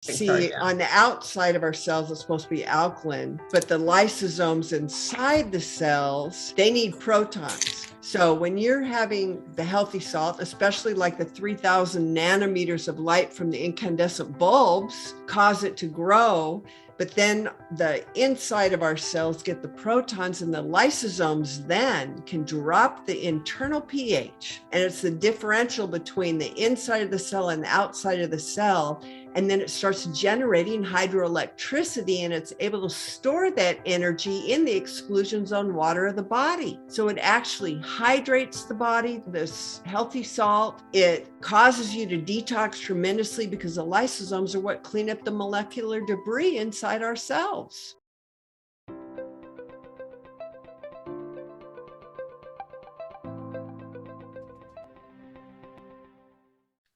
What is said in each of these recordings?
See, on the outside of our cells, it's supposed to be alkaline, but the lysosomes inside the cells, they need protons. So when you're having the healthy salt, especially like the 3,000 nanometers of light from the incandescent bulbs, cause it to grow. But then the inside of our cells get the protons, and the lysosomes then can drop the internal pH. And it's the differential between the inside of the cell and the outside of the cell. And then it starts generating hydroelectricity, and it's able to store that energy in the exclusion zone water of the body. So it actually hydrates the body, this healthy salt. It causes you to detox tremendously because the lysosomes are what clean up the molecular debris inside our cells.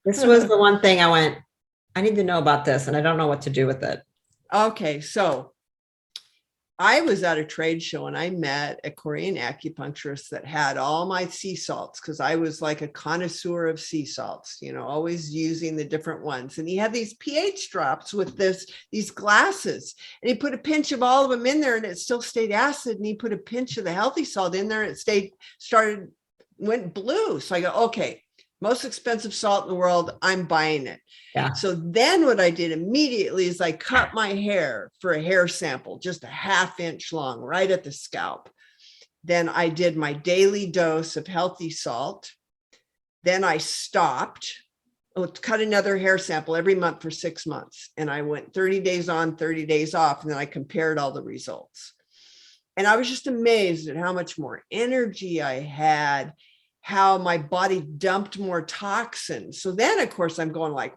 This was the one thing I went, I need to know about this, and I don't know what to do with it. Okay, so I was at a trade show and I met a Korean acupuncturist that had all my sea salts, because I was like a connoisseur of sea salts, you know, always using the different ones. And he had these pH drops with these glasses, and he put a pinch of all of them in there and it still stayed acid. And he put a pinch of the healthy salt in there and it went blue. So I go, okay, most expensive salt in the world, I'm buying it. Yeah. So then what I did immediately is I cut my hair for a hair sample, just a 1/2 inch long, right at the scalp. Then I did my daily dose of healthy salt. Then I stopped, cut another hair sample every month for 6 months. And I went 30 days on, 30 days off. And then I compared all the results. And I was just amazed at how much more energy I had, how my body dumped more toxins. So then, of course, I'm going like,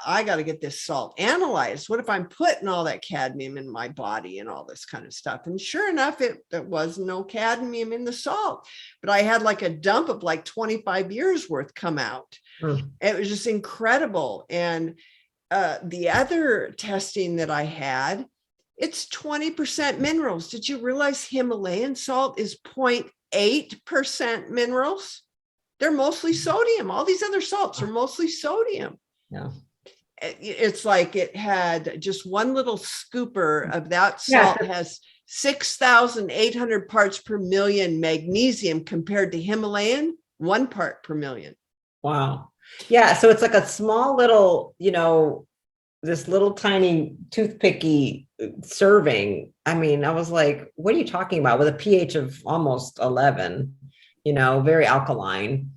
I got to get this salt analyzed. What if I'm putting all that cadmium in my body and all this kind of stuff? And sure enough, there was no cadmium in the salt, but I had like a dump of like 25 years worth come out. It was just incredible. And the other testing that I had, it's 20% minerals. Did you realize Himalayan salt is 0.8% minerals? They're mostly sodium. All these other salts are mostly sodium. Yeah. It's like it had just one little scooper of that salt has 6,800 parts per million magnesium compared to Himalayan, 1 part per million. Wow. Yeah. So it's like a small little, this little tiny toothpicky serving. I mean, I was like, what are you talking about? With a pH of almost 11, very alkaline.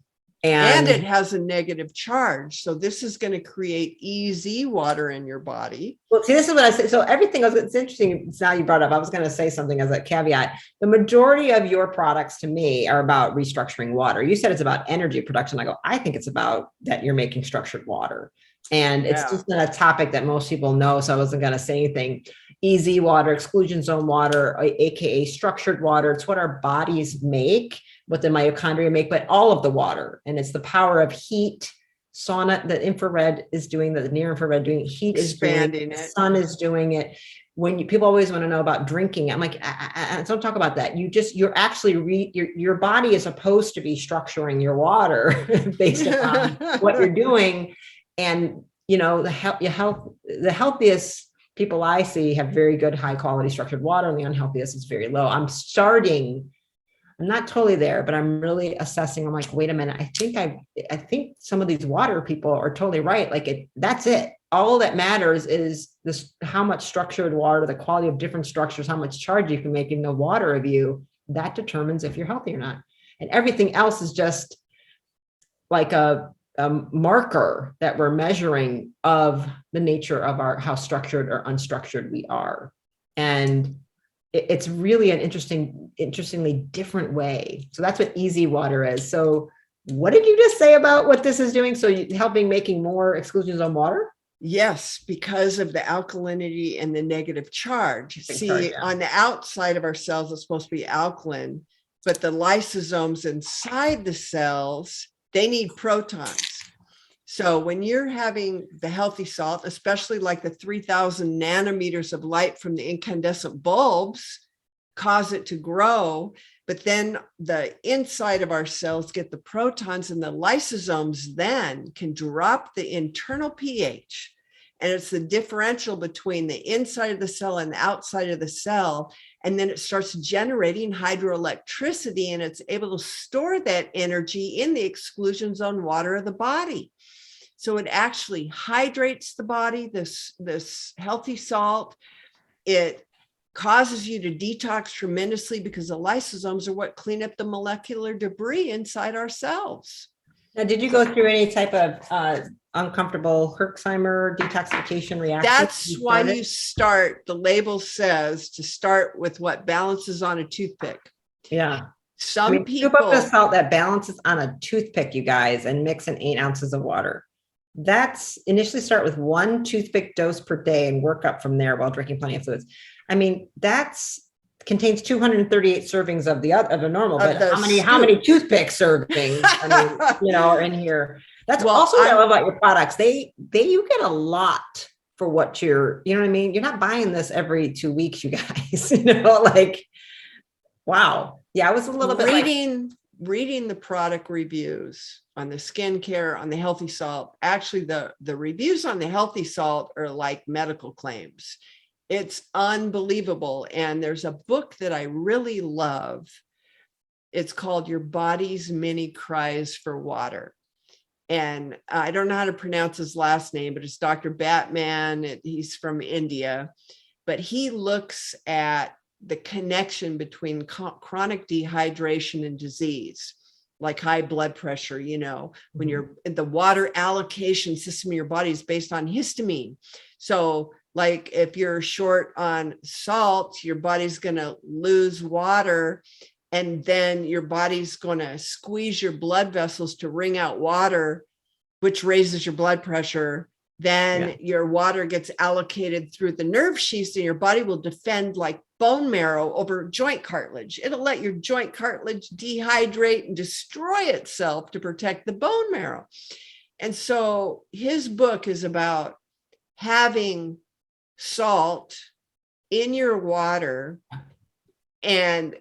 And it has a negative charge. So this is going to create EZ water in your body. Well, see, this is what I say. So everything else, it's interesting. Now you brought up, I was going to say something as a caveat. The majority of your products to me are about restructuring water. You said it's about energy production. I go, I think it's about that you're making structured water. And it's just not a topic that most people know. So I wasn't going to say anything. EZ water, exclusion zone water, AKA structured water. It's what our bodies make, what the mitochondria make, but all of the water. And it's the power of heat, sauna, the infrared is doing that, the near infrared doing heat, expanding is doing it, the sun is doing it. When people always want to know about drinking, I'm like, don't talk about that. You're actually, your body is supposed to be structuring your water based upon what you're doing. And, the healthiest people I see have very good, high quality structured water, and the unhealthiest is very low. I'm not totally there, but I'm really assessing. I'm like, wait a minute. I think some of these water people are totally right. Like that's it. All that matters is this, how much structured water, the quality of different structures, how much charge you can make in the water of you, that determines if you're healthy or not. And everything else is just like a marker that we're measuring of the nature of how structured or unstructured we are. And it's really an interestingly different way. So that's what easy water is. So what did you just say about what this is doing? So helping making more exclusion zone water? Yes, because of the alkalinity and the negative charge. On the outside of our cells, it's supposed to be alkaline, but the lysosomes inside the cells, they need protons. So when you're having the healthy salt, especially like the 3,000 nanometers of light from the incandescent bulbs, cause it to grow. But then the inside of our cells get the protons, and the lysosomes then can drop the internal pH. And it's the differential between the inside of the cell and the outside of the cell. And then it starts generating hydroelectricity, and it's able to store that energy in the exclusion zone water of the body. So it actually hydrates the body, this healthy salt. It causes you to detox tremendously because the lysosomes are what clean up the molecular debris inside our cells. Now, did you go through any type of uncomfortable Herxheimer detoxification reaction? That's why you start, the label says to start with what balances on a toothpick. Yeah. Some people scoop up the salt that balances on a toothpick, you guys, and mix in 8 ounces of water. That's initially start with 1 toothpick dose per day and work up from there while drinking plenty of fluids. I mean, that's contains 238 servings of a normal, but how many toothpick servings, I mean, are in here? That's also what I love about your products. You get a lot for what you know what I mean? You're not buying this every 2 weeks, you guys, wow. Yeah, I was a little bit reading the product reviews on the skincare, on the healthy salt. Actually, the reviews on the healthy salt are like medical claims. It's unbelievable. And there's a book that I really love. It's called Your Body's Many Cries for Water. And I don't know how to pronounce his last name, but it's Dr. Batman. He's from India, but he looks at the connection between chronic dehydration and disease, like high blood pressure. When you're in the water allocation system of your body is based on histamine. So like if you're short on salt, your body's going to lose water, and then your body's going to squeeze your blood vessels to wring out water, which raises your blood pressure. Then your water gets allocated through the nerve sheaths, and your body will defend like bone marrow over joint cartilage. It'll let your joint cartilage dehydrate and destroy itself to protect the bone marrow. And so his book is about having salt in your water, and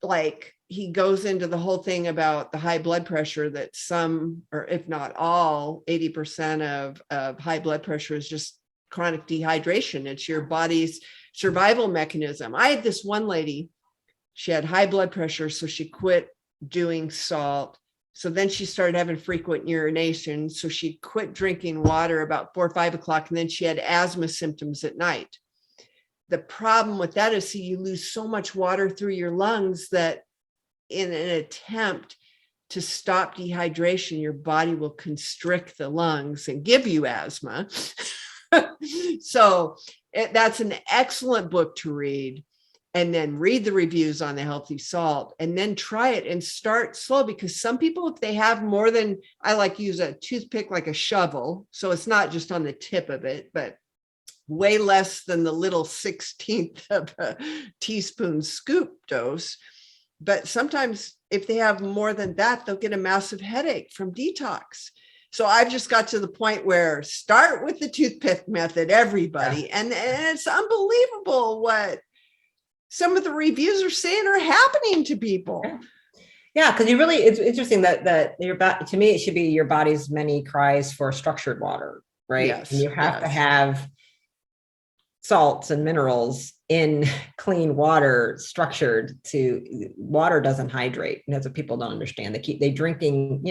like he goes into the whole thing about the high blood pressure, that some, or if not all, 80% of high blood pressure is just chronic dehydration. It's your body's survival mechanism. I had this one lady, she had high blood pressure, so she quit doing salt. So then she started having frequent urination. So she quit drinking water about 4 or 5 o'clock, and then she had asthma symptoms at night. The problem with that is you lose so much water through your lungs that in an attempt to stop dehydration, your body will constrict the lungs and give you asthma. So that's an excellent book to read. And then read the reviews on the healthy salt, and then try it and start slow, because some people, if they have more than, I like use a toothpick like a shovel. So it's not just on the tip of it, but way less than the little 16th of a teaspoon scoop dose. But sometimes if they have more than that, they'll get a massive headache from detox. So I've just got to the point where start with the toothpick method, everybody. And it's unbelievable what some of the reviews are saying are happening to people. Yeah, because it's interesting that to me, it should be your body's many cries for structured water, right? Yes, and you have to have salts and minerals in clean water, structured. Water doesn't hydrate. And that's what people don't understand. They drinking,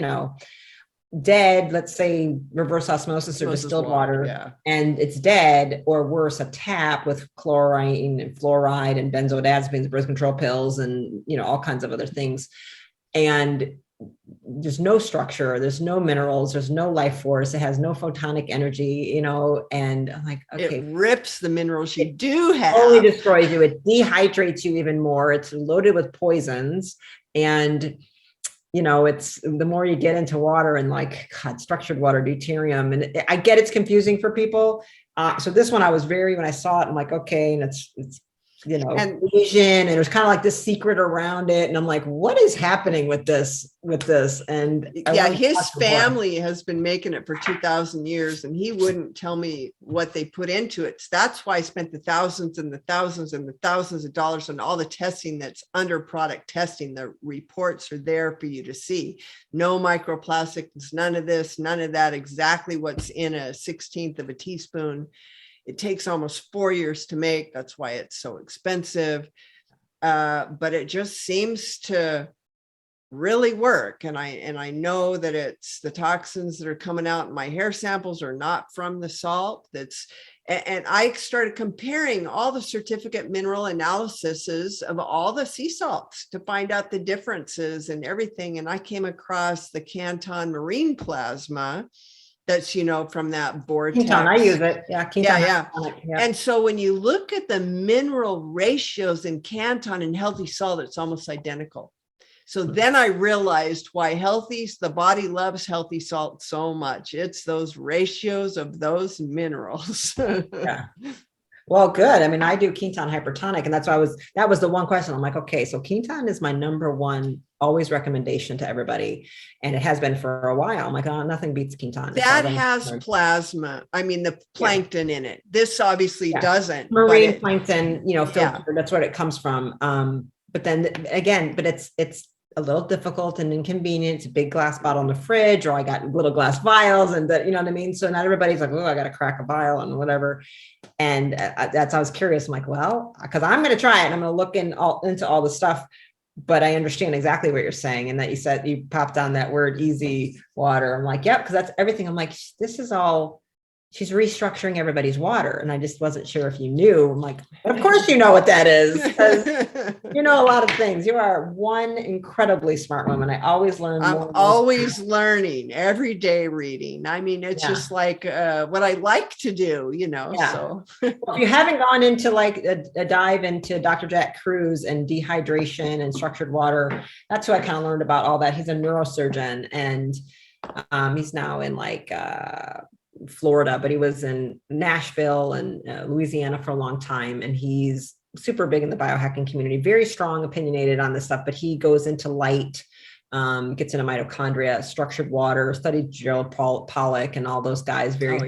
dead, let's say reverse osmosis or distilled water, and it's dead, or worse, a tap with chlorine and fluoride and benzodiazepines, birth control pills, and all kinds of other things. And there's no structure, there's no minerals, there's no life force, it has no photonic energy, and I'm like, okay, it rips the minerals you do have. Only destroys you. It dehydrates you even more. It's loaded with poisons, and it's the more you get into water, and structured water, deuterium. And I get it's confusing for people. So this one, when I saw it, I'm like, okay. And it's And Asian, and there's kind of like this secret around it. And I'm like, what is happening with this? And yeah, his family has been making it for 2,000 years, and he wouldn't tell me what they put into it. So that's why I spent the thousands and the thousands and the thousands of dollars on all the testing that's under product testing. The reports are there for you to see. No microplastics, none of this, none of that, exactly what's in a 1/16 of a teaspoon. It takes almost 4 years to make. That's why it's so expensive. But it just seems to really work. And I know that it's the toxins that are coming out in my hair samples are not from the salt. And I started comparing all the certificate mineral analyses of all the sea salts to find out the differences and everything. And I came across the Canton marine plasma. That's, from that vortex. Quinton, I use it. Yeah. Quinton, yeah. And so when you look at the mineral ratios in Canton and healthy salt, it's almost identical. So then I realized why the body loves healthy salt so much. It's those ratios of those minerals. Yeah. Well, good. I mean, I do Quinton hypertonic, and that was the one question. I'm like, okay, so Quinton is my number one always recommendation to everybody. And it has been for a while. I'm like, oh, nothing beats Quinton. That has plasma. I mean, the plankton in it. This obviously doesn't. Marine plankton, filter, that's what it comes from. But then again, it's a little difficult and inconvenient. It's a big glass bottle in the fridge, or I got little glass vials, and you know what I mean? So not everybody's like, oh, I got to crack a vial and whatever. And I was curious. I'm like, well, because I'm going to try it and I'm going to look into all the stuff, but I understand exactly what you're saying. And that you popped on that word easy water. I'm like, yep. Cause that's everything. I'm like, this is all, she's restructuring everybody's water. And I just wasn't sure if you knew. I'm like, of course you know what that is. You know a lot of things. You are one incredibly smart woman. I always learn more. I'm always learning, every day reading. I mean, it's just like what I like to do, so. Well, if you haven't gone into like a dive into Dr. Jack Cruz and dehydration and structured water, that's who I kind of learned about all that. He's a neurosurgeon, and he's now in like Florida, but he was in Nashville and Louisiana for a long time. And he's super big in the biohacking community, very strong, opinionated on this stuff, but he goes into light, gets into mitochondria, structured water, studied Gerald Pollack and all those guys, very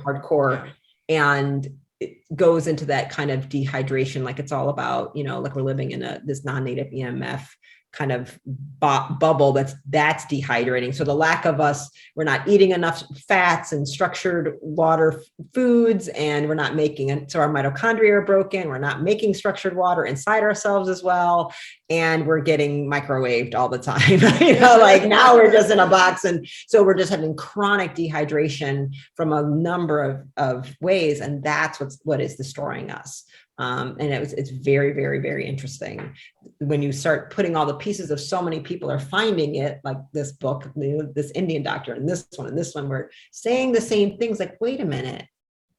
hardcore. And it goes into that kind of dehydration. Like it's all about, like we're living in this non-native EMF kind of bubble that's dehydrating. So the lack of we're not eating enough fats and structured water foods, and we're not making it. So our mitochondria are broken. We're not making structured water inside ourselves as well. And we're getting microwaved all the time. Like now we're just in a box. And so we're just having chronic dehydration from a number of ways. And that's what is destroying us. And it's very, very, very interesting when you start putting all the pieces of so many people are finding it, like this book, this Indian doctor, and this one, we're saying the same things. Like, wait a minute,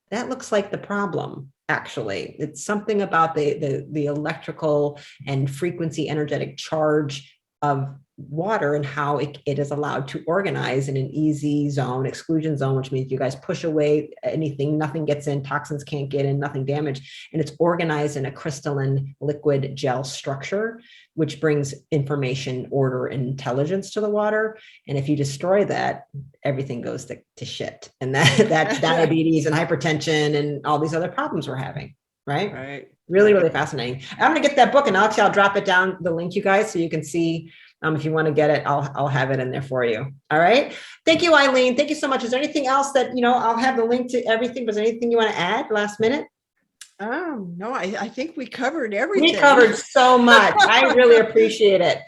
that looks like the problem. Actually, it's something about the electrical and frequency energetic charge of water and how it is allowed to organize in an easy zone, exclusion zone, which means you guys push away anything, nothing gets in, toxins can't get in, nothing damaged. And it's organized in a crystalline liquid gel structure, which brings information, order, and intelligence to the water. And if you destroy that, everything goes to shit. And that's diabetes and hypertension and all these other problems we're having. Right. Really, really fascinating. I'm going to get that book, and I'll drop it down the link, you guys, so you can see. If you want to get it, I'll have it in there for you. All right. Thank you, Eileen. Thank you so much. Is there anything else that, I'll have the link to everything, but is there anything you want to add last minute? No, I think we covered everything. We covered so much. I really appreciate it.